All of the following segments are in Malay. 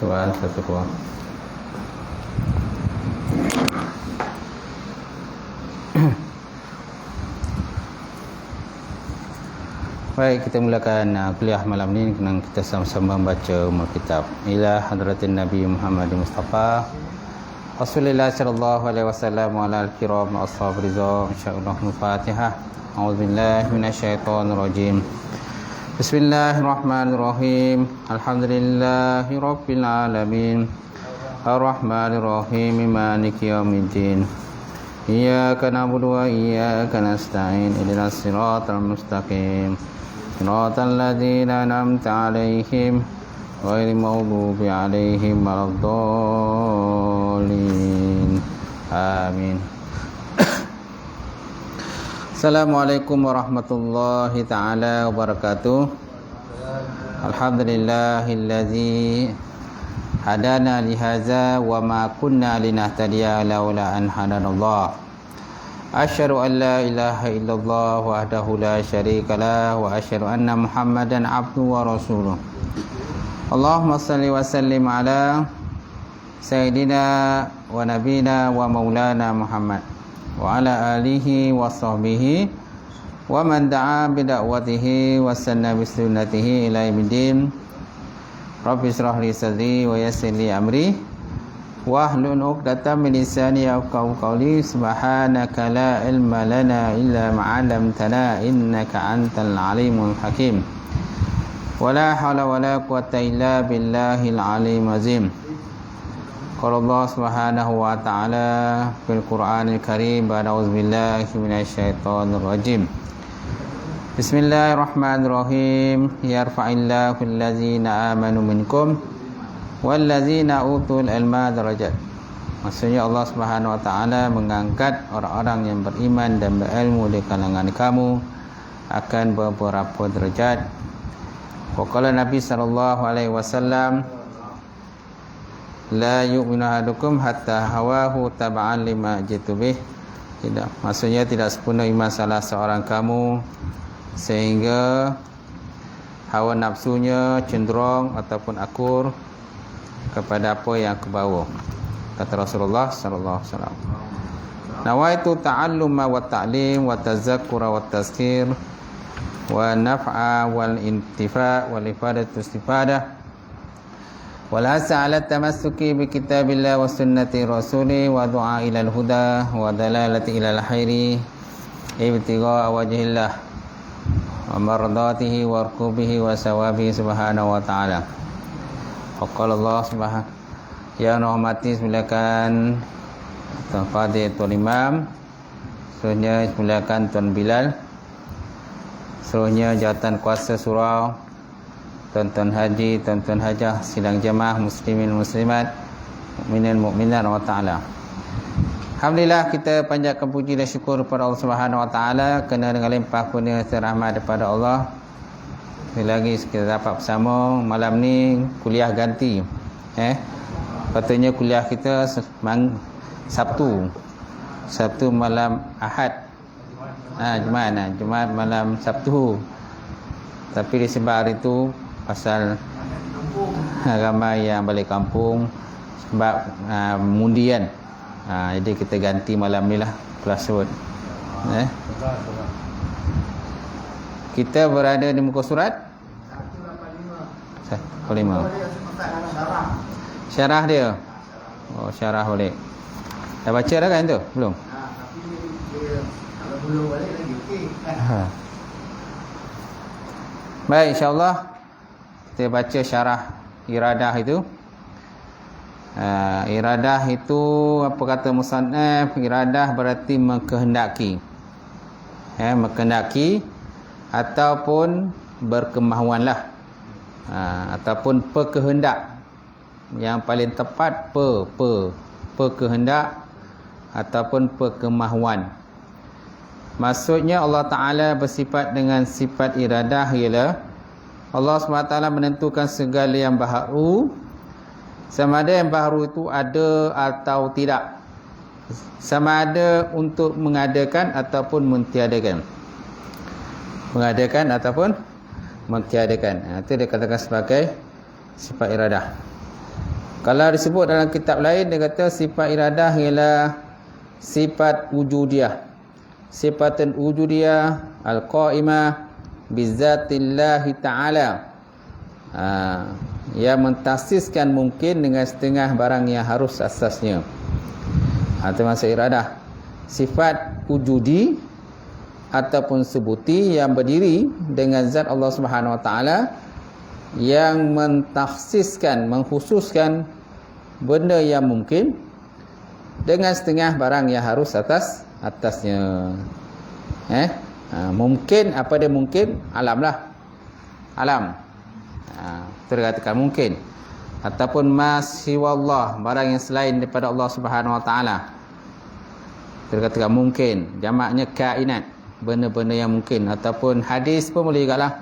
Tuan satu buah. Baik, kita mulakan kuliah malam ini dengan kita sama-sama membaca kitab Ila Hadratin Nabi Muhammad Mustafa Rasulullah sallallahu alaihi wasallam wa ala al-kiram ashab ridha insyaallah. Al-Fatihah. A'udzubillahi minasyaitonir rajim. Bismillahirrahmanirrahim. Alhamdulillahi rabbil alamin. Ar-Rahmanir Rahim. Maliki yaumiddin. Iyyaka na'budu wa iyyaka nasta'in. Ihdinas siratal mustaqim. Siratal ladzina an'amta 'alaihim ghairil maghdubi 'alaihim waladdallin. Amin. Assalamualaikum warahmatullahi taala wabarakatuh. Alhamdulillahilladzi hadana li hadza wa ma kunna linahtadiya laula an hadanallah. Asyhadu an la ilaha illallah wahdahu la syarikalah wa asyhadu anna Muhammadan abduhu wa rasuluh. Allahumma salli wa sallim ala sayyidina wa nabina wa maulana Muhammad wa ala alihi wa sahbihi wa man da'a bi da'watihi wa sanna bi sunnatihi ila yaumiddin. Rabbi shrah li sadri wa yassir li amri wahlul 'uqdatam min lisani yafqahu qawli. Subhanaka la ilma lana illa ma 'allamtana innaka antal alimul hakim. Wala haula wala quwwata illa billahil aliyyil azim. Qala Allah Subhanahu wa ta'ala fil Qur'anil Karim ba'da auzubillahi minasyaitonir rajim. Bismillahirrahmanirrahim. Yarfa'illahu allazina amanu minkum wallazina utul ilma darajat. Maksudnya Allah Subhanahu wa ta'ala mengangkat orang-orang yang beriman dan berilmu di kalangan kamu akan beberapa derajat. Waqala Nabi sallallahu alaihi wasallam, la yu'minu ahadukum hatta hawahu tab'an lima jitu bih. Tidak, maksudnya tidak sempurna iman salah seorang kamu sehingga hawa nafsunya cenderung ataupun akur kepada apa yang aku bawa. Kata Rasulullah sallallahu alaihi wasallam, nawaitu ta'alluma wa ta'lim wa tazakkura wa tazkir wa naf'a wal intifa' wal ifadatu istifadah wal hasa 'ala tamassuki bi kitabillah wa sunnati rasuli wa du'a ila al-huda wa dalalati ila al-khairi ibtigha'a wajhillah wa mardatihi wa rukubihi wa sawabihi subhanahu wa ta'ala. Faqala Allah subhanahu ya rahmati silakan Tuan Fadil Tuan Imam, seterusnya silakan Tuan Bilal, seterusnya jawatan kuasa surau, Tuan-tuan haji, tuan-tuan hajah, sidang jemaah muslimin muslimat, mukminin mukminat wa ta'ala. Alhamdulillah, kita panjatkan puji dan syukur kepada Allah Subhanahu wa taala kerana dengan limpah kurnia dan rahmat daripada Allah. Sekali lagi kita dapat bersama malam ni kuliah ganti. Patutnya kuliah kita Sabtu malam Ahad. Jumaat malam Sabtu. Tapi disebab hari tu pasal ramai yang balik kampung sebab mundian. Jadi kita ganti malam ni lah kelas surut. Kita berada di muka surat 185. Syarah dia. Oh, syarah boleh. Dah baca dah kan tu? Belum? Tapi dia kalau belum balik lagi okey. Baik, insya-Allah kita baca syarah iradah itu. Iradah itu apa kata musannaf? Iradah berarti mengkehendaki. Menghendaki ataupun berkemahuanlah, ataupun berkehendak. Yang paling tepat berkehendak ataupun berkemahuan. Maksudnya Allah Ta'ala bersifat dengan sifat iradah ialah Allah SWT menentukan segala yang baharu, sama ada yang baharu itu ada atau tidak, sama ada untuk mengadakan ataupun mentiadakan. Mengadakan ataupun mentiadakan. Itu dikatakan sebagai sifat iradah. Kalau disebut dalam kitab lain, dia kata sifat iradah ialah sifat wujudiyah. Sifatun wujudiyah al-qa'imah bizatillahi ta'ala. Yang mentasiskan mungkin dengan setengah barang yang harus asasnya. Itu maksud iradah. Sifat wujudi ataupun subuti yang berdiri dengan zat Allah Subhanahu Wa Taala, yang mentakhsiskan, mengkhususkan benda yang mungkin dengan setengah barang yang harus atasnya. Mungkin, apa dia mungkin? Alam lah. Alam. Terkatakan mungkin. Ataupun masiwallah, barang yang selain daripada Allah Subhanahu Wa Taala. Terkatakan mungkin. Jamaknya kainat, benda-benda yang mungkin. Ataupun hadis pun boleh juga lah.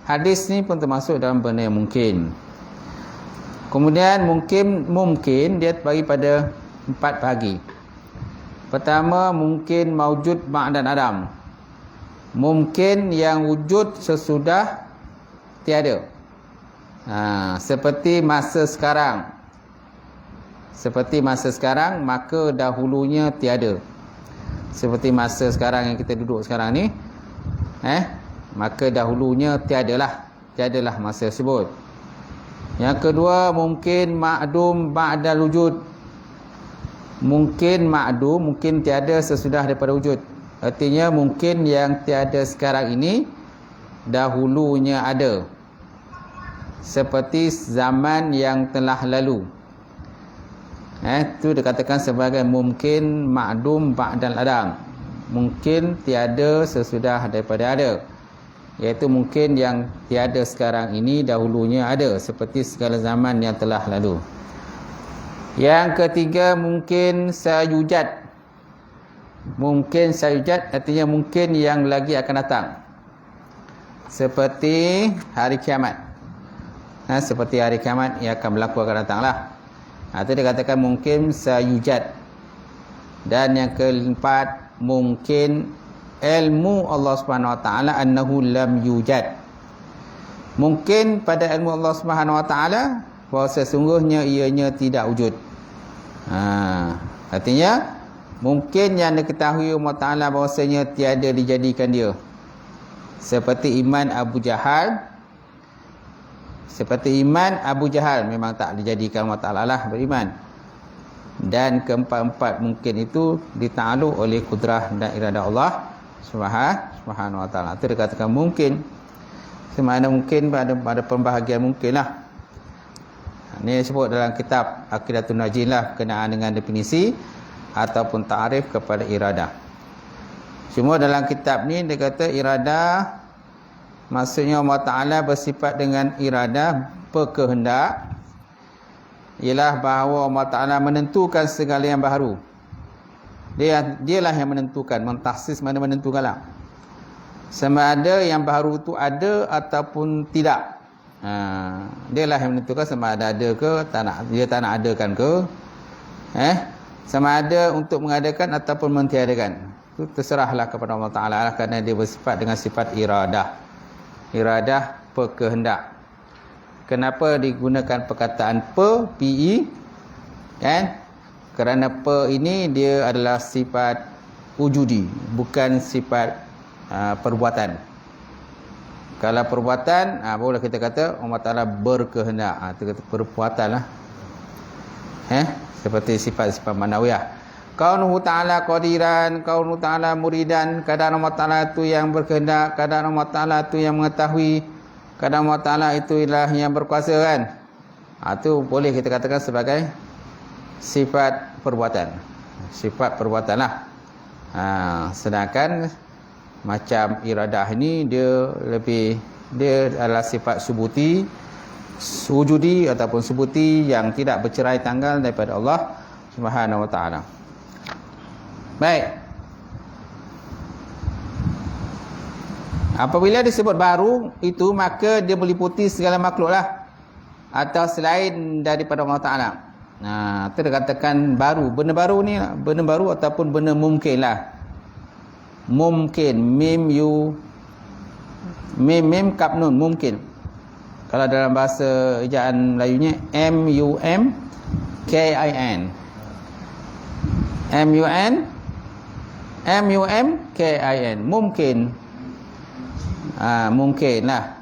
Hadis ni pun termasuk dalam benda yang mungkin. Kemudian mungkin dia bagi pada 4 bahagi. Pertama, mungkin maujud ba'dan adam. Mungkin yang wujud sesudah tiada. Seperti masa sekarang. Seperti masa sekarang, maka dahulunya tiada. Seperti masa sekarang yang kita duduk sekarang ni, maka dahulunya tiadalah masa tersebut. Yang kedua, mungkin ma'dum ba'dal wujud. Mungkin ma'dum, mungkin tiada sesudah daripada wujud. Artinya mungkin yang tiada sekarang ini dahulunya ada. Seperti zaman yang telah lalu. Itu dikatakan sebagai mungkin ma'dum ba'dal adam. Mungkin tiada sesudah daripada ada. Iaitu mungkin yang tiada sekarang ini dahulunya ada, seperti segala zaman yang telah lalu. Yang ketiga, mungkin sayujad. Mungkin sayujad artinya mungkin yang lagi akan datang. Seperti hari kiamat. Seperti hari kiamat yang akan berlaku akan datanglah. Itu dikatakan mungkin sayujad. Dan yang keempat, mungkin ilmu Allah Subhanahu Wa Taala annahu lam yujad. Mungkin pada ilmu Allah Subhanahu Wa Taala bahawa sesungguhnya ianya tidak wujud. Artinya mungkin yang diketahui Allah Taala bahawasanya tiada dijadikan dia. Seperti iman Abu Jahal. Seperti iman Abu Jahal memang tak dijadikan Allah Taala lah beriman. Dan keempat-empat mungkin itu dita'alluq oleh kudrah dan iradah Allah Subhanahu Wa Taala. Itu dikatakan mungkin. Semana mungkin pada pembahagian mungkin lah. Ini disebut dalam kitab Aqidatun Najin lah, berkenaan dengan definisi ataupun ta'arif kepada iradah. Cuma dalam kitab ni dia kata iradah, maksudnya Allah Ta'ala bersifat dengan iradah berkehendak, ialah bahawa Allah Ta'ala menentukan segala yang baharu. Dialah yang menentukan, mentahsis mana menentukanlah. Sama ada yang baharu itu ada ataupun tidak. Dialah yang menentukan sama ada ke dia tak nak adakan ke. Sama ada untuk mengadakan ataupun mentiadakan. Itu terserahlah kepada Allah Ta'ala lah, kerana dia bersifat dengan sifat iradah. Iradah berkehendak. Kenapa digunakan perkataan PI? Kerana ini dia adalah sifat wujudi, bukan sifat perbuatan. Kalau perbuatan, barulah kita kata Allah Ta'ala berkehendak. Itu kata perbuatan lah. Seperti sifat-sifat manawiyah. Kaunuhu Ta'ala qadiran, kaunuhu Ta'ala muridan. Kadang Allah Ta'ala itu yang berkehendak, kadang Allah Ta'ala itu yang mengetahui, kadang Allah Ta'ala itu ialah yang berkuasa kan. Itu boleh kita katakan sebagai sifat perbuatan. Sifat perbuatan lah. Sedangkan Macam iradah ni dia adalah sifat sujudi ataupun subuti yang tidak bercerai tanggal daripada Allah Subhanahu wa taala. Baik. Apabila disebut baru itu, maka dia meliputi segala makhluklah atau selain daripada Allah Taala. Nah, itu dikatakan baru. Benda baru ni, benda baru ataupun benda mungkin lah. Mungkin, mim kap nun, mungkin. Kalau dalam bahasa ejaan Melayunya MUMKIN. MUMKIN, mungkin. Mungkin lah.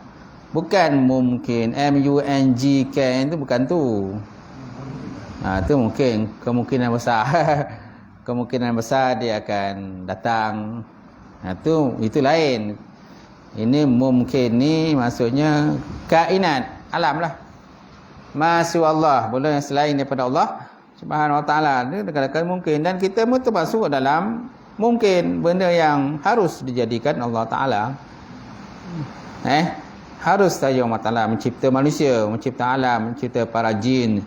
Bukan mungkin MUNGK itu bukan tu. Itu mungkin, kemungkinan besar. Kemungkinan besar dia akan datang. Itu lain. Ini mungkin ni maksudnya kainat, alam lah. Masya Allah, benda yang selain daripada Allah Subhanahu wa taala ni kadang-kadang mungkin, dan kita pun termasuk dalam mungkin benda yang harus dijadikan Allah Taala. Harus saja Allah Taala mencipta manusia, mencipta alam, mencipta para jin,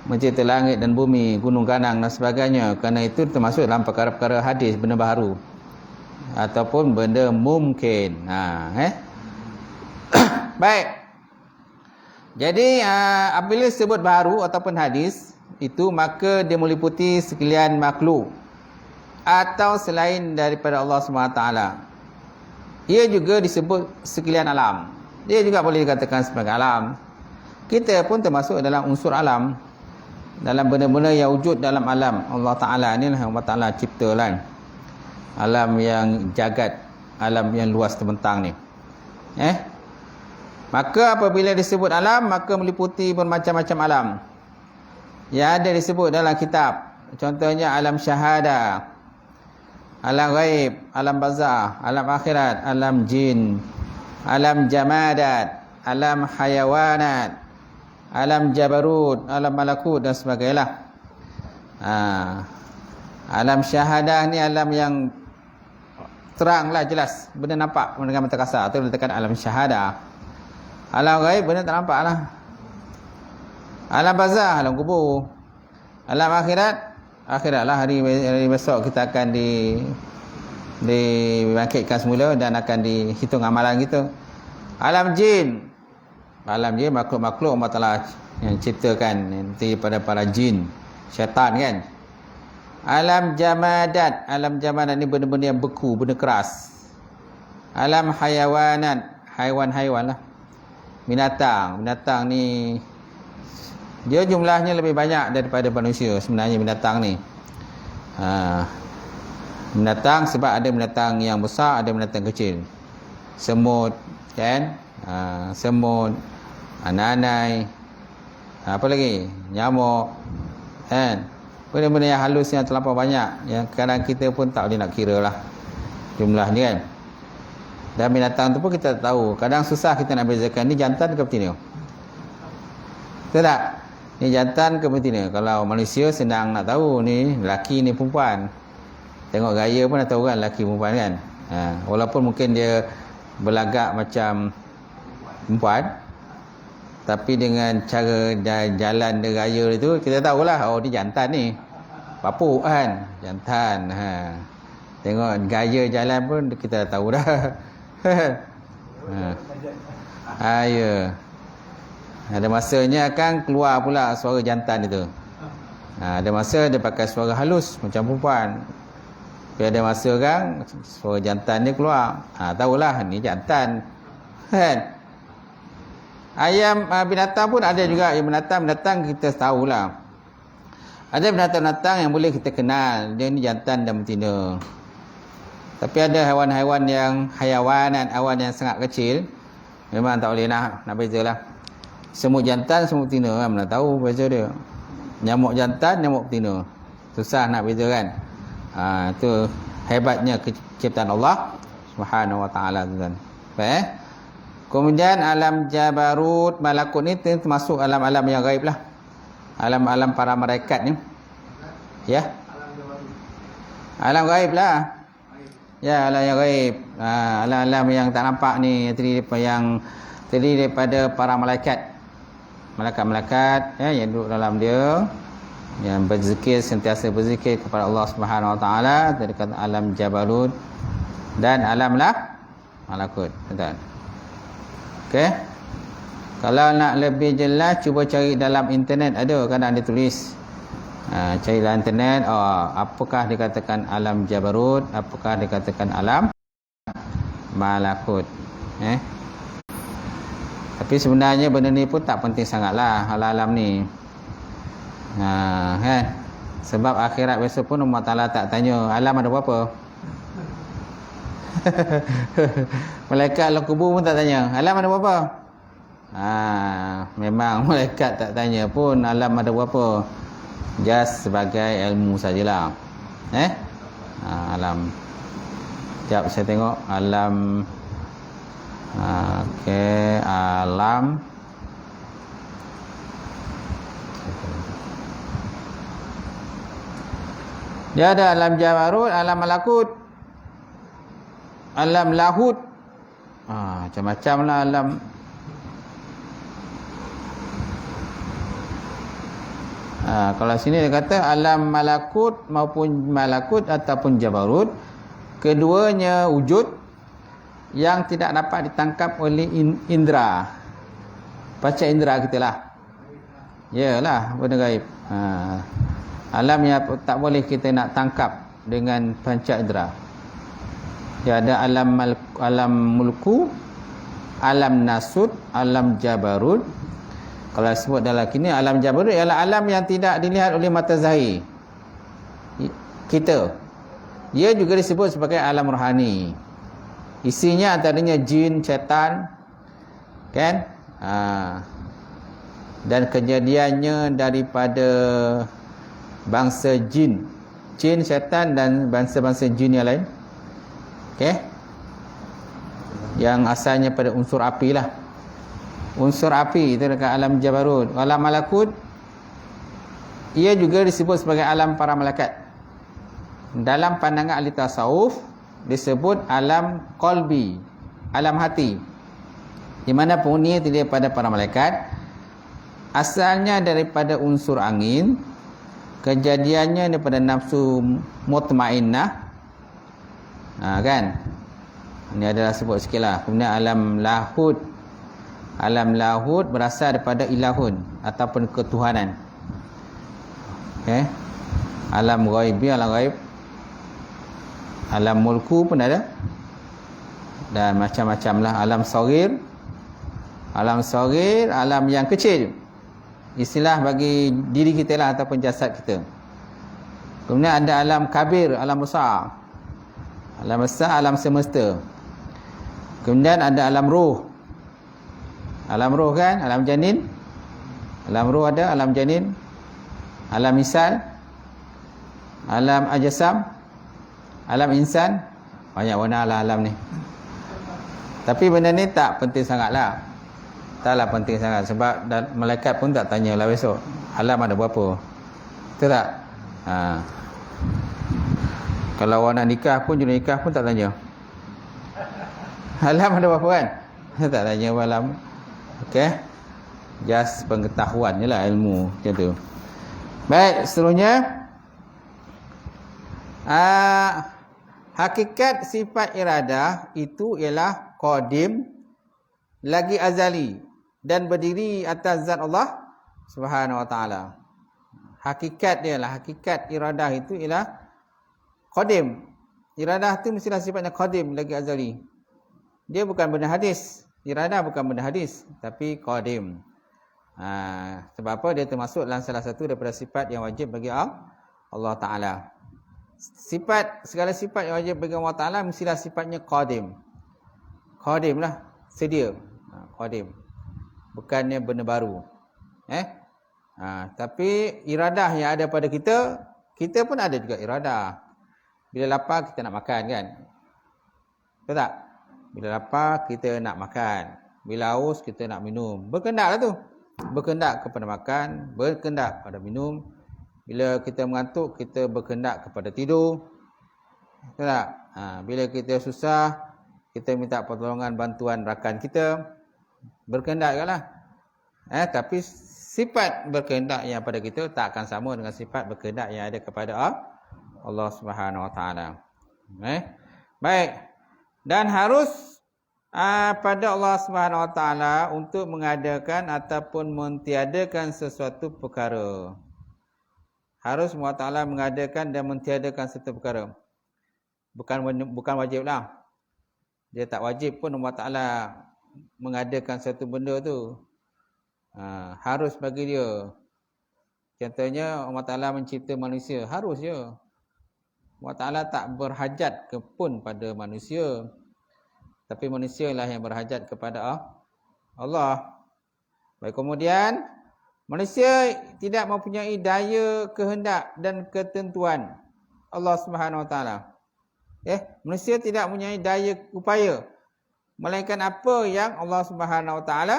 mencipta langit dan bumi, gunung ganang dan sebagainya. Kerana itu termasuk dalam perkara-perkara hadis, benda baru ataupun benda mungkin. Baik. Jadi apabila disebut baru ataupun hadis itu, maka dia meliputi sekalian makhluk atau selain daripada Allah SWT. Ia juga disebut sekalian alam. Dia juga boleh dikatakan sebagai alam. Kita pun termasuk dalam unsur alam, dalam benda-benda yang wujud dalam alam. Allah Ta'ala ni lah Allah Ta'ala ciptakan alam yang jagat, alam yang luas terbentang ni. Maka apabila disebut alam, maka meliputi bermacam-macam alam yang ada disebut dalam kitab. Contohnya alam syahada, alam ghaib, alam barzakh, alam akhirat, alam jin, alam jamadat, alam hayawanat, alam jabarut, alam malakut dan sebagainya. Alam syahadah ni alam yang teranglah, jelas, benda nampak dengan mata kasar, itu dikatakan alam syahadah. Alam ghaib benda tak nampak lah. Alam barzakh, alam kubur. Alam akhirat lah, hari besok kita akan dibangkitkan semula dan akan dihitung amalan kita. Alam jin makhluk-makhluk Allah Ta'ala yang ciptakan nanti pada para jin, syaitan kan. Alam jamadat ni benda-benda yang beku, benda keras. Alam hayawanat, haiwan-haiwan lah, binatang ni dia jumlahnya lebih banyak daripada manusia sebenarnya. Binatang ni binatang, sebab ada binatang yang besar, ada binatang kecil. Semut kan, semut, nanai, apa lagi, nyamuk kan. Benda-benda yang halus yang terlampau banyak, yang kadang kita pun tak boleh nak kira lah jumlah ni kan. Dan binatang tu pun kita tahu, kadang susah kita nak bezakan ni jantan ke betina. Betul tak? Ni jantan ke betina. Kalau manusia senang nak tahu ni lelaki ni perempuan. Tengok gaya pun dah tahu kan lelaki perempuan kan. Walaupun mungkin dia berlagak macam perempuan, tapi dengan cara jalan dia, gaya itu, kita tahulah oh ni jantan ni. Papuk kan, jantan. Tengok gaya jalan pun kita dah tahu dah. Ya. Ada masanya kan keluar pula suara jantan itu. Ada masa dia pakai suara halus macam perempuan. Tapi ada masa kan suara jantan dia keluar. Tahulah ni jantan. Kan? Ayam binatang pun ada juga. Yang binatang kita tahulah. Ada binatang-binatang yang boleh kita kenal. Dia ni jantan dan betina. Tapi ada haiwan-haiwan yang hayawanat, haiwan yang sangat kecil, memang tak boleh nak bezalah. Semut jantan, semut betina kan, mana tahu beza dia. Nyamuk jantan, nyamuk betina. Susah nak beza kan. Itu hebatnya ciptaan Allah Subhanahu wa taala tuan. Baik. Kemudian alam jabarut, malakut ni termasuk alam-alam yang gaib lah. Alam-alam para malaikat ni. Ya. Alam gaib lah. Ya, alam yang gaib. Alam-alam yang tak nampak ni yang terdiri daripada para malaikat. Malaikat-malaikat yang duduk dalam dia, yang berzikir, sentiasa berzikir kepada Allah Subhanahu Wa Taala. Tadi kata alam Jabarut dan alam malakut. Betul. Okey. Kalau nak lebih jelas, cuba cari dalam internet, ada kadang dia tulis. Cari dalam internet, apakah dikatakan alam Jabarut, apakah dikatakan alam malakut. Tapi sebenarnya benda ni pun tak penting sangatlah, alam ni. Kan? Sebab akhirat besok pun Allah Ta'ala tak tanya alam ada berapa. Malaikat alam kubur pun tak tanya alam ada berapa. Memang malaikat tak tanya pun alam ada berapa. Just sebagai ilmu sajalah. Alam. Sekejap saya tengok alam. Okey, alam. Dia ada alam Jabarut, alam malakut, alam lahut. Macam-macam lah alam. Kalau sini dia kata alam malakut maupun malakut ataupun Jabarut, keduanya wujud yang tidak dapat ditangkap oleh indera. Panca indera kita lah. Yalah, benda gaib. Alam yang tak boleh kita nak tangkap dengan panca indera. Dia ada alam mulku, alam nasut, alam Jabarut. Kalau sebut dalam kini alam Jabarut ialah alam yang tidak dilihat oleh mata zahir kita. Ia juga disebut sebagai alam rohani. Isinya antaranya jin, syaitan, kan? Dan kejadiannya daripada bangsa jin, syaitan dan bangsa-bangsa jin yang lain. Okey? Yang asalnya pada unsur api lah. Unsur api itu dekat alam Jabarut. Alam malakut, ia juga disebut sebagai alam para malaikat. Dalam pandangan ahli tasawuf disebut alam qalbi, alam hati, di mana penghuni terdiri daripada para malaikat. Asalnya daripada unsur angin, kejadiannya daripada nafsu mutmainnah. Kan? Ini adalah sebut sikitlah. Kemudian alam lahut. Alam lahut berasal daripada ilahun ataupun ketuhanan. Okey. Alam ghaibi, alam ghaib. Alam mulku pun ada. Dan macam-macam lah. Alam saghir. Alam saghir, alam yang kecil. Istilah bagi diri kita lah ataupun jasad kita. Kemudian ada alam kabir, alam besar. Alam besar, alam semesta. Kemudian ada alam roh. Alam roh kan, alam janin. Alam roh ada, alam janin. Alam misal. Alam ajasam. Alam insan. Banyak warna lah alam ni. Tapi benda ni tak penting sangat lah. Taklah penting sangat. Sebab malaikat pun tak tanya lah besok alam ada berapa. Betul tak? Kalau orang nak nikah pun, juru nikah pun tak tanya alam ada berapa kan. Tak tanya alam. Okey, just pengetahuan je lah, ilmu macam tu. Baik, seterusnya hakikat sifat iradah itu ialah qadim, lagi azali, dan berdiri atas zat Allah Subhanahu Wa Taala. Hakikat dia lah, hakikat iradah itu ialah qadim. Iradah tu mestilah sifatnya qadim, lagi azali. Dia bukan benda hadis. Iradah bukan benda hadis, tapi qadim. Sebab apa? Dia termasuk dalam salah satu daripada sifat yang wajib bagi Allah Ta'ala. Segala sifat yang wajib bagi Allah Ta'ala mestilah sifatnya qadim. Qadim lah, sedia. Qadim. Bukannya benda baru. Tapi iradah yang ada pada kita, kita pun ada juga iradah. Bila lapar kita nak makan kan? Betul tak? Bila lapar kita nak makan. Bila haus kita nak minum. Berkendak lah tu. Berkendak kepada makan, berkendak pada minum. Bila kita mengantuk kita berkendak kepada tidur. Betul tak? Bila kita susah, kita minta pertolongan bantuan rakan kita, berkehendak lah. Tapi sifat berkehendak yang pada kita tak akan sama dengan sifat berkehendak yang ada kepada Allah Subhanahu Wa Taala. Baik. Dan harus pada Allah Subhanahu Wa Taala untuk mengadakan ataupun mentiadakan sesuatu perkara. Harus Allah Taala mengadakan dan mentiadakan sesuatu perkara. Bukan wajib lah. Dia tak wajib pun Allah Taala mengadakan satu benda tu. Harus bagi dia. Contohnya Allah Ta'ala mencipta manusia. Harus je. Allah Ta'ala tak berhajat pun pada manusia. Tapi manusia lah yang berhajat kepada Allah. Baik, kemudian manusia tidak mempunyai daya kehendak dan ketentuan Allah Subhanahu Wa Ta'ala. Manusia tidak mempunyai daya upaya. Melainkan apa yang Allah Subhanahu Wa Ta'ala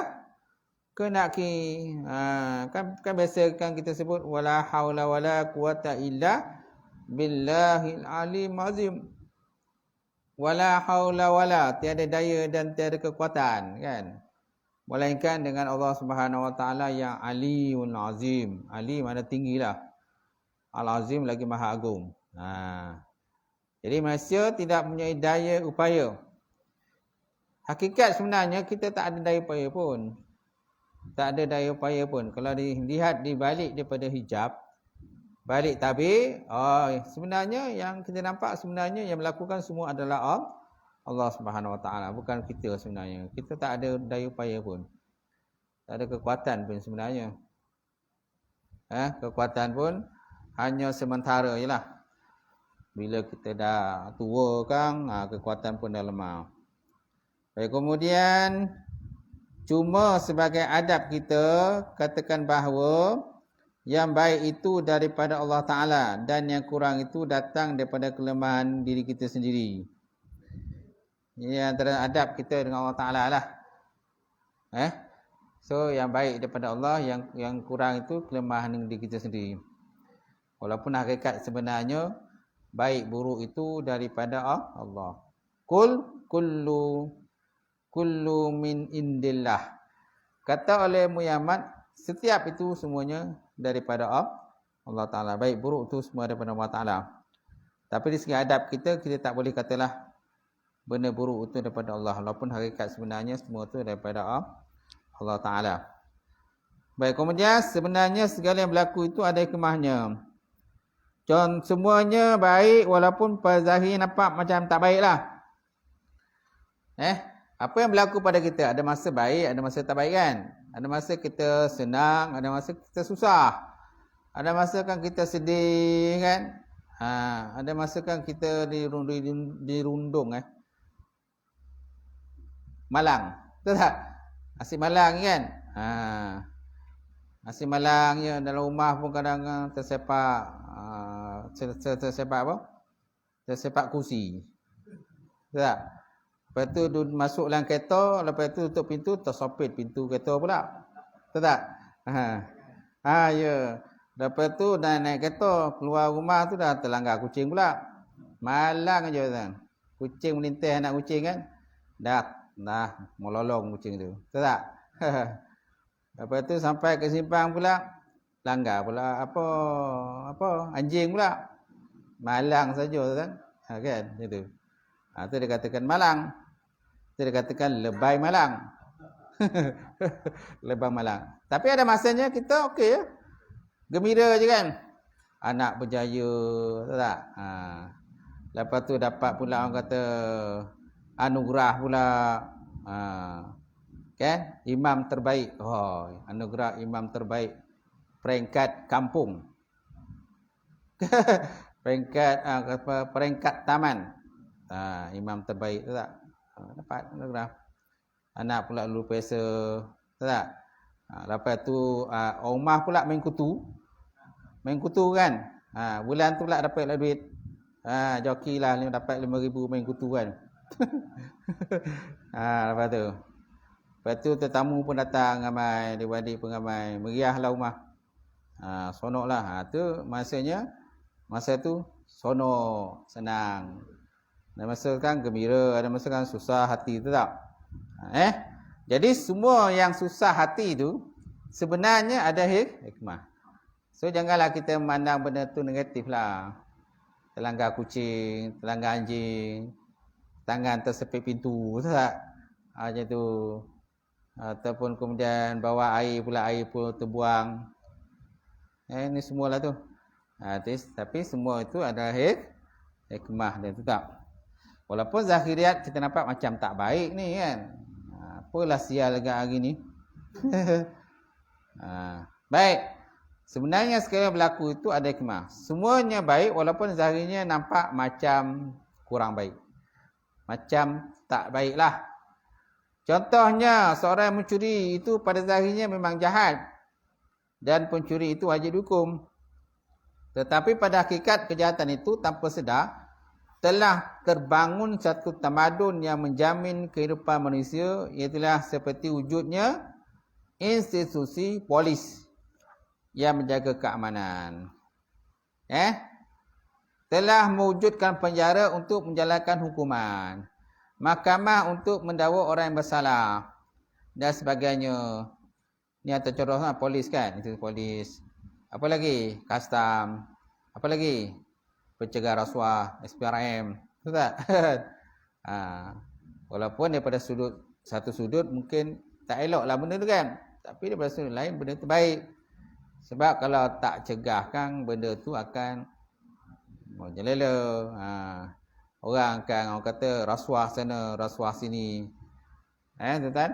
kenaki. Kan biasa kan kita sebut wala haula wala quwata illa billahil alim azim. Wala haula wala, tiada daya dan tiada kekuatan, kan? Melainkan dengan Allah Subhanahu Wa Taala yang Alimul Azim. Alim mana tinggilah. Al-Azim lagi Maha Agung. Jadi manusia tidak mempunyai daya upaya. Hakikat sebenarnya kita tak ada daya upaya pun. Tak ada daya upaya pun. Kalau dilihat di balik daripada hijab, balik tabir, sebenarnya yang kita nampak sebenarnya yang melakukan semua adalah Allah Subhanahu Wa Taala, bukan kita sebenarnya. Kita tak ada daya upaya pun. Tak ada kekuatan pun sebenarnya. Kekuatan pun hanya sementara jelah. Bila kita dah tua kan, kekuatan pun dah lemah. Baik, kemudian cuma sebagai adab kita katakan bahawa yang baik itu daripada Allah Ta'ala dan yang kurang itu datang daripada kelemahan diri kita sendiri. Ini antara adab kita dengan Allah Ta'ala lah. So yang baik daripada Allah, yang kurang itu kelemahan diri kita sendiri. Walaupun hakikat sebenarnya baik buruk itu daripada Allah. Kullu min indillah. Kata oleh Muhammad, setiap itu semuanya daripada Allah Ta'ala. Baik buruk itu semua daripada Allah Ta'ala. Tapi di segi adab kita tak boleh katalah benda buruk itu daripada Allah. Walaupun hakikat sebenarnya semua itu daripada Allah Ta'ala. Baik, kemudian sebenarnya segala yang berlaku itu ada hikmahnya. Semuanya baik walaupun pada zahir nampak macam tak baik lah. Apa yang berlaku pada kita? Ada masa baik, ada masa tak baik kan? Ada masa kita senang, ada masa kita susah. Ada masa kan kita sedih kan? Ada masa kan kita dirundung malang. Betul tak? Asyik malang kan? Asyik malang je dalam rumah pun kadang tersepak tersepak apa? Tersepak kursi. Betul tak? Lepas tu masuk dalam kereta, lepas tu tutup pintu, tersopit pintu kereta pula. Betul tak? Ya. Lepas tu dah naik kereta, keluar rumah tu dah terlanggar kucing pula. Malang aja kan. Kucing melintas anak kucing kan. Dah melolong kucing tu. Betul tak? Lepas tu sampai ke simpang pula, langgar pula apa anjing pula. Malang saja kan. Kan gitu. Tu dia katakan malang. Dia katakan lebay malang. Lebay malang. Tapi ada masanya kita okey ya. Gembira je kan. Anak berjaya, tahu tak? Lepas tu dapat pula orang kata anugerah pula. Kan? Imam terbaik. Anugerah imam terbaik peringkat kampung. peringkat taman. Imam terbaik, tahu tak? Dapat anugerah. Anak pula lulu pesa, tahu tak? Lepas tu rumah pula main kutu kan. Bulan tu pula dapat duit. Joki lah dapat 5,000 main kutu kan. Lepas tu tetamu pun datang ramai, adik-adik pun ramai, meriahlah rumah. Sonok lah. Tu masa tu sonok, senang. Ada masa kan gembira, ada masa kan susah hati, tu tak? Jadi semua yang susah hati tu sebenarnya ada hikmah. So janganlah kita memandang benda tu negatif lah. Terlanggar kucing, terlanggar anjing, tangan tersepit pintu, tu tak? Macam tu. Ataupun kemudian bawa air pula, air pun terbuang. Ini semualah tu. Tapi semua itu adalah hikmah dia, tu tak? Walaupun zahiriat kita nampak macam tak baik ni kan. Apalah sial agak hari ni. Baik. Sebenarnya sekali berlaku itu ada hikmah. Semuanya baik walaupun zahirnya nampak macam kurang baik. Macam tak baiklah. Contohnya, seorang yang mencuri itu pada zahirnya memang jahat. Dan pencuri itu wajib dihukum. Tetapi pada hakikat kejahatan itu tanpa sedar, telah terbangun satu tamadun yang menjamin kehidupan manusia, iaitulah seperti wujudnya institusi polis yang menjaga keamanan. Telah mewujudkan penjara untuk menjalankan hukuman. Mahkamah untuk mendakwa orang yang bersalah dan sebagainya. Ni antara contohnya polis kan, itu polis. Apa lagi? Custom. Apa lagi? Pencegah rasuah, SPRM. Betul tak? Walaupun daripada satu sudut mungkin tak eloklah benda tu kan. Tapi daripada sudut lain benda tu baik. Sebab kalau tak cegah kan benda tu akan menjelela. Orang kan orang kata rasuah sana, rasuah sini. Tuan-tuan?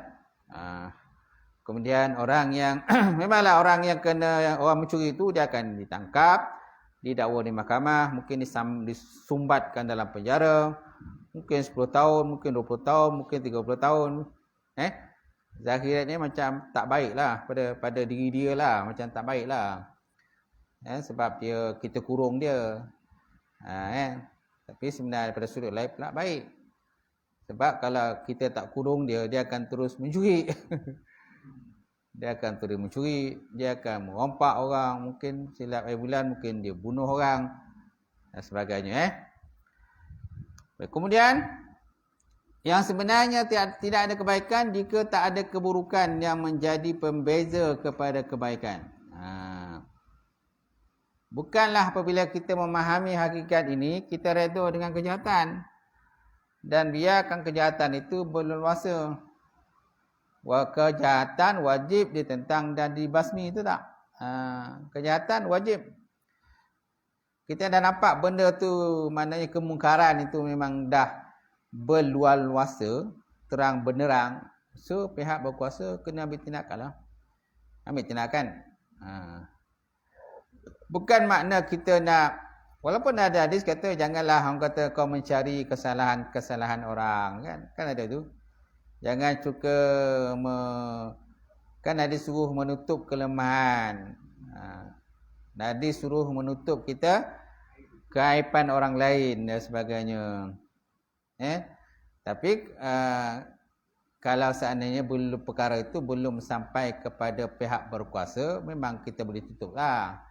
Kemudian orang yang memanglah orang yang kena orang mencuri itu dia akan ditangkap, didakwa di mahkamah, mungkin disumbatkan dalam penjara, mungkin 10 tahun, mungkin 20 tahun, mungkin 30 tahun. Zahiratnya macam tak baiklah pada diri dia lah, macam tak baiklah. Sebab kita kurung dia. Tapi sebenarnya pada sudut lain pula baik. Sebab kalau kita tak kurung dia, dia akan terus mencuri. Dia akan terus mencuri, dia akan merompak orang, mungkin silap air bulan, mungkin dia bunuh orang dan sebagainya. Kemudian yang sebenarnya tidak ada kebaikan jika tak ada keburukan yang menjadi pembeza kepada kebaikan. Bukanlah apabila kita memahami hakikat ini, kita redha dengan kejahatan. Dan biarkan kejahatan itu berleluasa. Kejahatan wajib ditentang dan dibasmi, itu tak? Kejahatan wajib. Kita dah nampak benda tu, maknanya kemungkaran itu memang dah berluar-luasa, terang benderang. So, pihak berkuasa kena ambil tindakan lah. Ambil tindakan. Bukan makna kita nak, walaupun ada hadis kata janganlah orang kata kau mencari kesalahan orang kan ada tu. Jangan suka kan hadis suruh menutup kelemahan. Hadis suruh menutup kita keaiban orang lain dan sebagainya. Tapi kalau seandainya perkara itu belum sampai kepada pihak berkuasa, memang kita boleh tutuplah.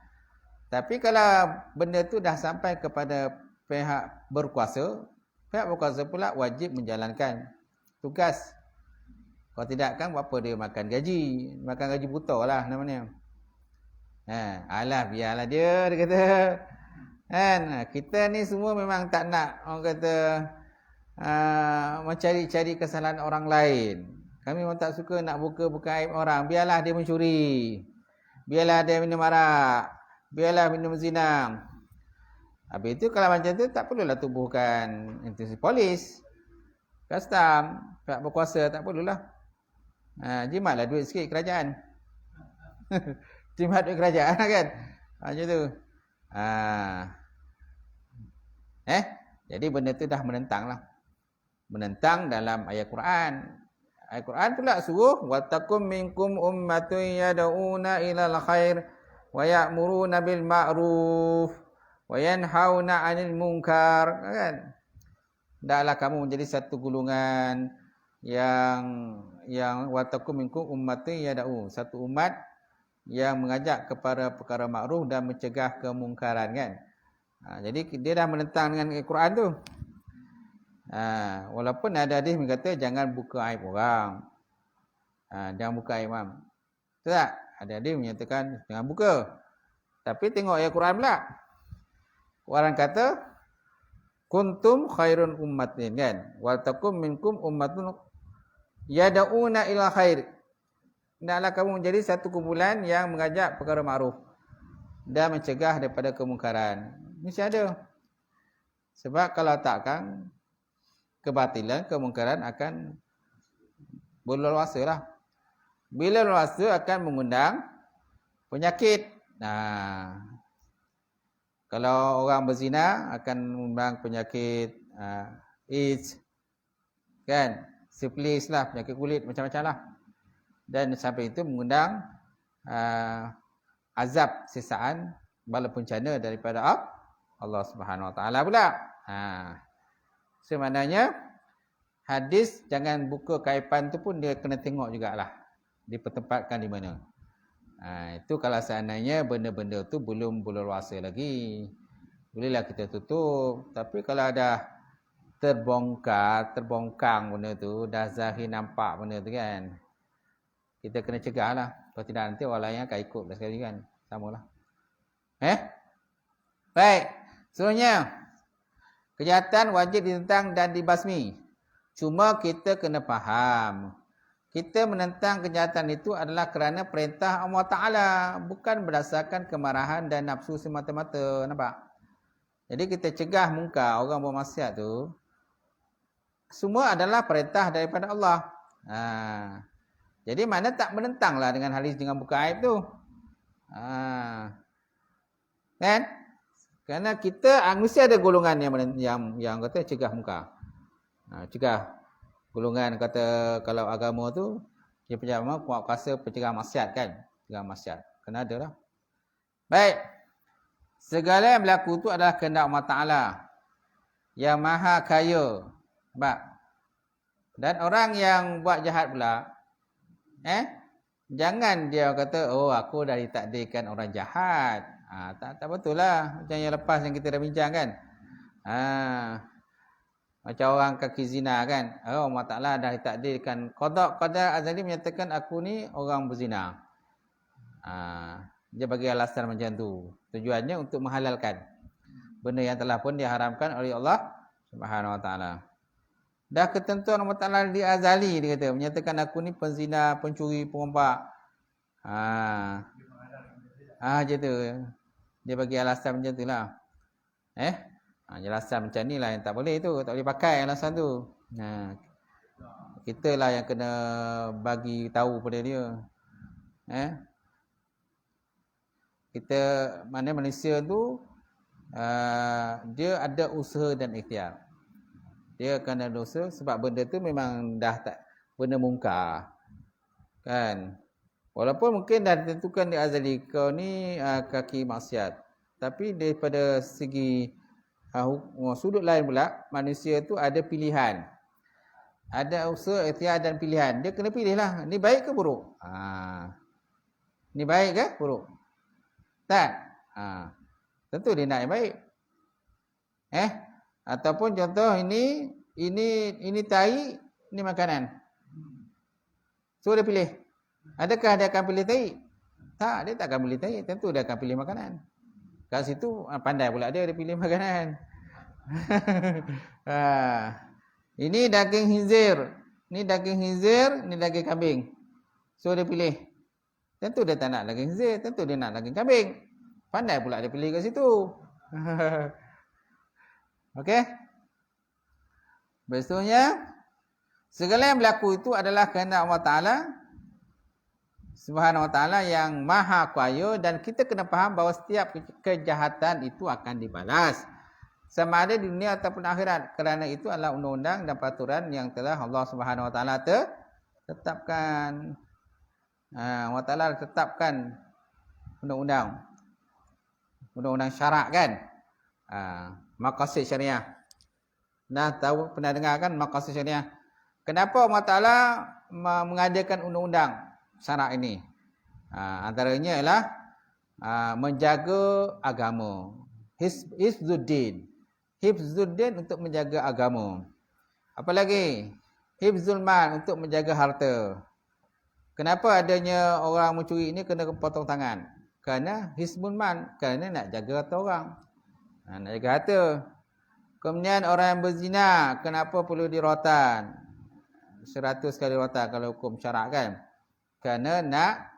Tapi kalau benda tu dah sampai kepada pihak berkuasa pula wajib menjalankan tugas. Kalau tidak kan apa dia makan gaji buta lah namanya. Biarlah dia kata. Kita ni semua memang tak nak orang kata mencari-cari kesalahan orang lain. Kami memang tak suka nak buka aib orang. Biarlah dia mencuri. Biarlah dia minum arak. Biarlah minum zina. Habis itu kalau macam tu tak perlulah tubuhkan institusi polis, custom, pihak berkuasa, tak perlulah. Jimatlah duit sikit kerajaan. Jimat duit kerajaan kan. Macam tu. Jadi benda tu dah menentang lah. Menentang dalam ayat Quran. Ayat Quran pula suruh wattakum minkum ummatun yad'una ilal khair wa ya'muruna bil ma'ruf wa yanhauna 'anil munkar, kan? Hendaklah kamu menjadi satu golongan yang wattakum minkum ummatun yad'u, satu umat yang mengajak kepada perkara makruf dan mencegah kemungkaran, kan? Jadi dia dah menentang dengan Al-Quran tu. Walaupun ada hadis yang kata jangan buka aib orang. Jangan buka aib orang. Betul tak? Ada hadis menyatakan jangan buka. Tapi tengok ayat Quran pula. Orang kata kuntum khairun ummatin kan. Wal takum minkum ummatun yad'una ila khair. Hendaklah kamu menjadi satu kumpulan yang mengajak perkara makruf dan mencegah daripada kemungkaran. Mesti ada. Sebab kalau takkan kebatilan, kemungkaran akan berleluasa lah. Bila leluasa akan mengundang penyakit. Kalau orang berzina akan mengundang penyakit AIDS, kan? Sifilis lah, penyakit kulit, macam-macam lah. Dan sampai itu mengundang azab sisaan bala bencana daripada Allah Subhanahu Wa Taala pula. Sebenarnya hadis jangan buka kaipan tu pun dia kena tengok jugalah dipertempatkan di mana. Itu kalau seandainya benda-benda tu belum berluasa lagi, bolehlah kita tutup. Tapi kalau dah terbongkang benda tu, dah zahir nampak benda tu kan, kita kena cegah lah. Kalau tidak nanti orang lain akan ikut dah sekali kan. Samalah. Baik. Seterusnya, kejahatan wajib ditentang dan dibasmi. Cuma kita kena faham, kita menentang kejahatan itu adalah kerana perintah Allah Ta'ala, bukan berdasarkan kemarahan dan nafsu semata-mata. Nampak? Jadi kita cegah mungkar, orang bermaksiat tu, semua adalah perintah daripada Allah. Jadi mana tak menentanglah dengan hadis dengan buka aib tu. Kan? Kerana kita mesti ada golongan yang kata cegah mungkar. Cegah golongan kata kalau agama tu dia punya kuat kuasa pencegah maksiat kan? Pencegah maksiat. Kena ada lah. Baik. Segala yang berlaku tu adalah kehendak Allah Ta'ala yang maha kaya. Nampak? Dan orang yang buat jahat pula, jangan dia kata, oh aku dah ditakdirkan orang jahat. Tak betul lah. Macam yang lepas yang kita dah bincang kan. Macam orang kaki zina kan. Allah Ta'ala dah ditakdirkan. Qadar azali menyatakan aku ni orang berzina. Dia bagi alasan macam tu. Tujuannya untuk menghalalkan benda yang telah pun diharamkan oleh Allah Subhanahu Wa Ta'ala. Dah ketentuan Allah Ta'ala di azali, dia kata, menyatakan aku ni penzina, pencuri, perompak. Macam tu. Dia bagi alasan macam tu lah. Alasan macam ni lah yang tak boleh tu. Tak boleh pakai alasan tu. Kita lah yang kena bagi tahu pada dia. Kita, mana Malaysia tu, dia ada usaha dan ikhtiar. Dia akan ada dosa sebab benda tu memang dah tak benda mungkar. Kan? Walaupun mungkin dah ditentukan di azali kau ni kaki maksiat. Tapi daripada segi sudut lain pula, manusia tu ada pilihan. Ada usaha, ikhtiar dan pilihan. Dia kena pilih lah. Ni baik ke buruk? Ni baik ke buruk? Tak? Tentu dia nak yang baik. Ataupun contoh ini tai, ini makanan. So dia pilih. Adakah dia akan pilih tai? Tak, dia tak akan pilih tai. Tentu dia akan pilih makanan. Kat situ pandai pula dia pilih makanan. Ini daging khinzir. Ini daging khinzir, ini daging kambing. So dia pilih. Tentu dia tak nak daging khinzir, tentu dia nak daging kambing. Pandai pula dia pilih kat situ. Okey. Berikutnya, segala yang berlaku itu adalah kehendak Allah Ta'ala Subhanahu Wa Ta'ala yang maha kaya, dan kita kena faham bahawa setiap kejahatan itu akan dibalas sama ada di dunia ataupun akhirat, kerana itu adalah undang-undang dan peraturan yang telah Allah Subhanahu Wa Ta'ala tetapkan. Allah Ta'ala tetapkan undang-undang syarak kan. Maqasid syariah. Tahu, pernah dengar kan maqasid syariah? Kenapa Allah Ta'ala mengadakan undang-undang syarak ini? Antaranya ialah menjaga agama. Hifzuddin untuk menjaga agama. Apa lagi? Hifzul mal, untuk menjaga harta. Kenapa adanya orang mencuri ini kena potong tangan? Kerana hifzul mal, kerana nak jaga harta orang. Nak jaga harta. Kemudian orang yang berzina, kenapa perlu dirotan? 100 kali rotan kalau hukum syarak kan. Kerana nak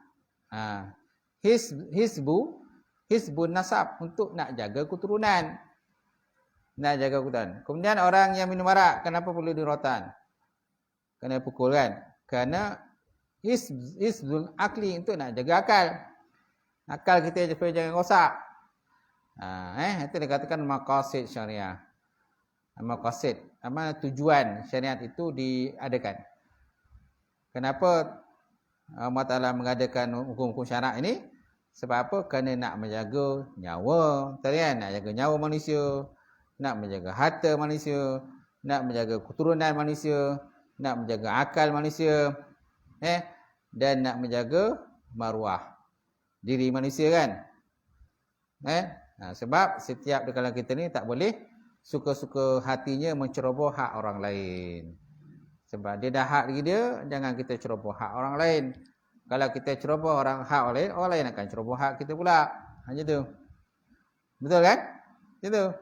hizbun nasab, untuk nak jaga keturunan. Nak jaga keturunan. Kemudian orang yang minum arak, kenapa perlu dirotan? Kena pukul kan. Kerana hizbul akli, untuk nak jaga akal. Akal kita supaya jangan rosak. Itu dikatakan maqasid syariah. Maqasid, tujuan syariat itu diadakan. Kenapa Allah Ta'ala mengadakan hukum-hukum syarak ini? Sebab apa? Kerana nak menjaga nyawa, kan? Nak jaga nyawa manusia, nak menjaga harta manusia, nak menjaga keturunan manusia, nak menjaga akal manusia, dan nak menjaga maruah diri manusia kan. Sebab setiap di kalangan kita ni tak boleh suka-suka hatinya menceroboh hak orang lain. Sebab dia dah hak diri dia, jangan kita ceroboh hak orang lain. Kalau kita ceroboh hak orang lain akan ceroboh hak kita pula. Hanya tu. Betul kan? Itu.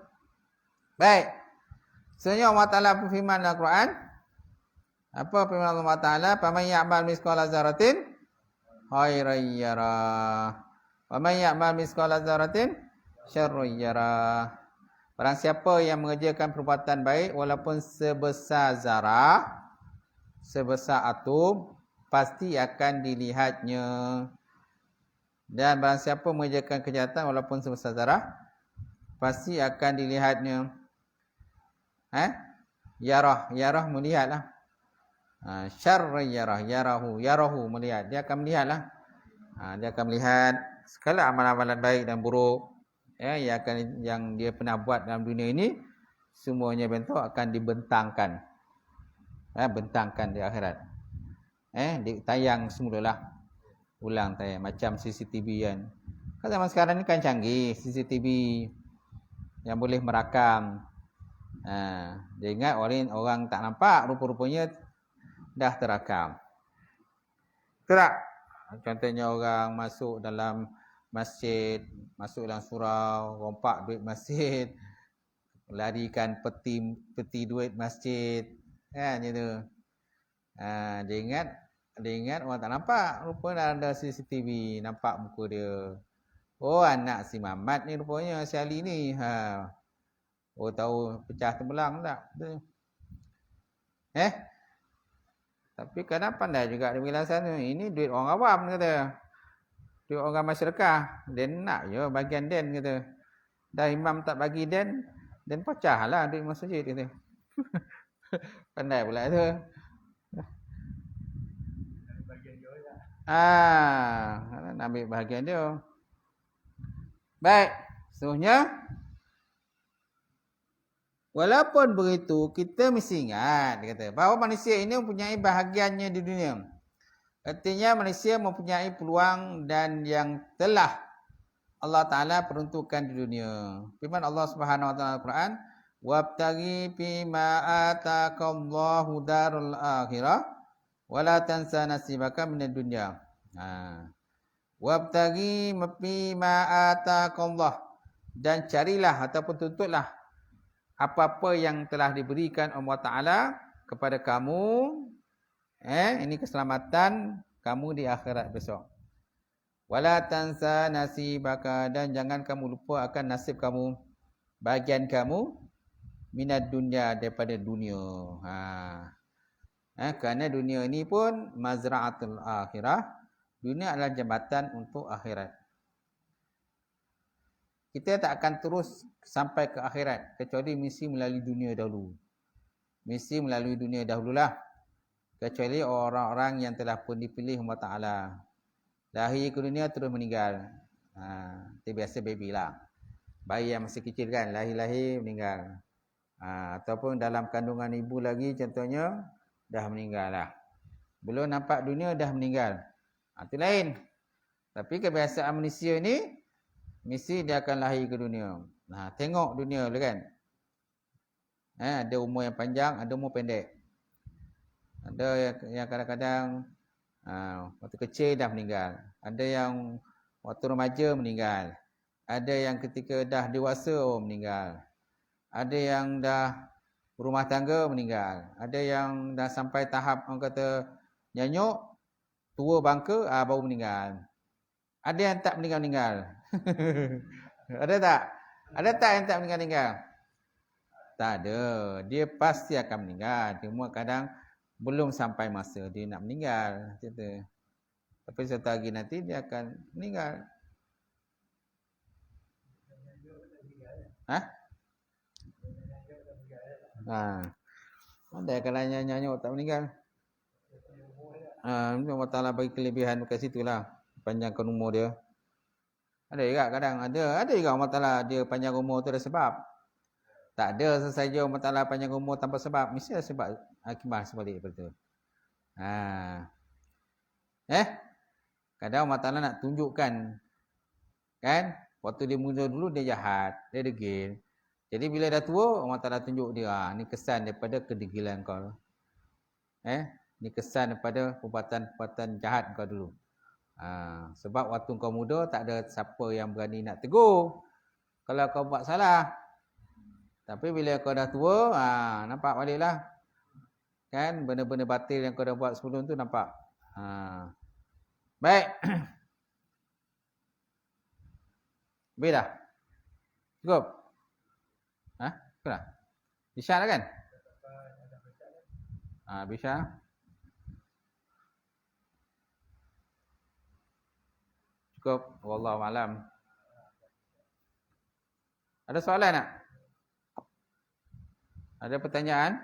Baik. Sebenarnya Allah Ta'ala berfirman dalam Al-Quran. Apa firman Allah Ta'ala? "Faman ya'mal mithqala dzarratin khairan yarah. Wa man ya'mal mithqala dzarratin syarran yarah." Barang siapa yang mengerjakan perbuatan baik walaupun sebesar zarah, sebesar atom, pasti akan dilihatnya. Dan barang siapa mengerjakan kejahatan walaupun sebesar zarah, pasti akan dilihatnya. Yarah melihatlah. Syarra yarahu melihat. Dia akan melihatlah. Dia akan melihat segala amalan-amalan baik dan buruk. Yang dia pernah buat dalam dunia ini, semuanya bentuk akan dibentangkan. Bentangkan di akhirat. Tayang semulalah. Ulang tayang. Macam CCTV kan. Kan zaman sekarang ni kan canggih. CCTV yang boleh merakam. Dia ingat orang tak nampak, rupa-rupanya dah terakam. Betul tak? Contohnya orang masuk dalam masjid, masuk dalam surau, rompak duit masjid, larikan peti duit masjid, kan gitu. Dia ingat orang tak nampak, rupanya ada CCTV nampak muka dia. Oh, anak si Mamat ni rupanya, si Ali ni. Oh, tahu pecah tembelang tak? Tapi kadang pandai juga dia bilang sana, ini duit orang awam kata. Duit orang masyarakat. Den nak je bagian den kata. Dah imam tak bagi den pecah lah duit masjid kata. Pandai pula tu. Nak ambil bahagian dia. Baik. Seterusnya, walaupun begitu, kita mesti ingat, dia kata, bahawa manusia ini mempunyai bahagiannya di dunia. Artinya manusia mempunyai peluang dan yang telah Allah Ta'ala peruntukkan di dunia. Firman Allah Subhanahu Wa Ta'ala Al-Quran, "Wabtaghi fima ataqallahu darul akhirah, wala tansa nasibaka minad dunya." Wabtaghi fima ataqallah, dan carilah ataupun tuntutlah apa-apa yang telah diberikan Allah Ta'ala kepada kamu. Ini keselamatan kamu di akhirat besok. Wala tansa nasibaka, dan jangan kamu lupa akan nasib kamu, bahagian kamu, minad dunya, daripada dunia. Kerana dunia ini pun mazra'atul akhirah. Dunia adalah jambatan untuk akhirat. Kita tak akan terus sampai ke akhirat kecuali mesti melalui dunia dahulu. Mesti melalui dunia dahululah. Kecuali orang-orang yang telah pun dipilih Allah Ta'ala. Lahir ke dunia terus meninggal. Itu biasa baby lah. Bayi yang masih kecil kan, lahir-lahir meninggal. Ataupun dalam kandungan ibu lagi contohnya, dah meninggal lah. Belum nampak dunia dah meninggal. Itu lain. Tapi kebiasaan manusia ni, mesti dia akan lahir ke dunia. Tengok dunia lah kan. Ada umur yang panjang, ada umur pendek. Ada yang kadang-kadang waktu kecil dah meninggal. Ada yang waktu remaja meninggal. Ada yang ketika dah dewasa meninggal. Ada yang dah berumah tangga meninggal. Ada yang dah sampai tahap orang kata nyanyuk, tua bangka baru meninggal. Ada yang tak meninggal-meninggal. Ada tak? Ada tak yang tak meninggal-meninggal? Tak ada. Dia pasti akan meninggal. Cuma kadang belum sampai masa dia nak meninggal. Cerita. Tapi satu hari nanti dia akan meninggal. Ada kalau nyanyi tak meninggal. Allah Ta'ala bagi kelebihan kat situlah. Panjangkan umur dia. Ada juga kadang. Ada juga Allah Ta'ala dia panjang umur tu ada sebab. Tak ada sesaja Allah Ta'ala panjang umur tanpa sebab. Mesti ada sebab akibat sebalik daripada tu. Kadang Allah Ta'ala nak tunjukkan. Kan? Waktu dia muda dulu dia jahat. Dia degil. Jadi bila dah tua Allah Ta'ala tunjuk dia. Ni kesan daripada kedegilan kau. Ni kesan daripada perbuatan jahat kau dulu. Sebab waktu kau muda tak ada siapa yang berani nak tegur. Kalau kau buat salah. Tapi bila kau dah tua, nampak baliklah. Kan, benda-benda batil yang kau dah buat sebelum tu nampak. Baik. Habis dah? Cukup? Cukup dah? Isyak dah kan? Bisa? Cukup? Wallahualam. Ada soalan tak? Ada pertanyaan?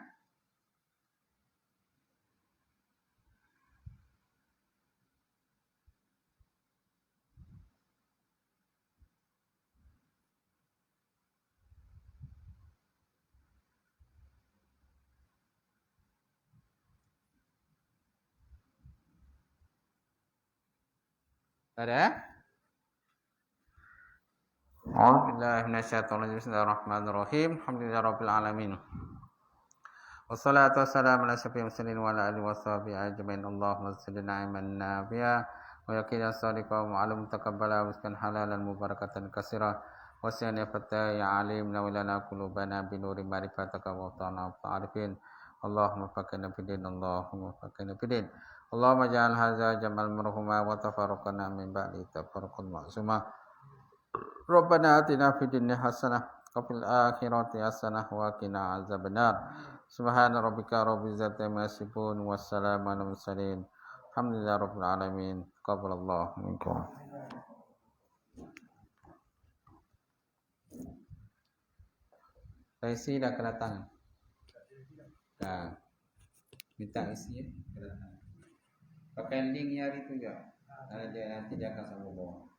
Ada? Bismillahirrahmanirrahim. Alhamdulillahirabbil alamin. Wassalatu wassalamu ala asyrafil mursalin wa ala alihi washabihi ajmain. Allahumma salli ala man nafi'a wa yaqina sadiqa wa alam taqabbala waskan halalan mubarakatan katsira wa siyana fata ya alim lana qulubana bi nuri ma'rifataka wa ta'ala ta'arifin. Allahumma fakina bidin. Allahumma fakina bidin. Allahumma ja'al hadza jamal marhuma wa tafarraqana min ba'di tafarruqan ma'suma. Rabbana atina fid dunya hasanah wa fil akhirati hasanah wa qina azabannar. Subhana rabbika rabbil izzati amma yasifun wa salamun alal mursalin. Alhamdulillahirabbil alamin. Taqabbalallahu minkum. Isi dah kedatangan. Minta isi ya kedatangan. Pakai link hari tu je. Nanti dia akan sambung bawah.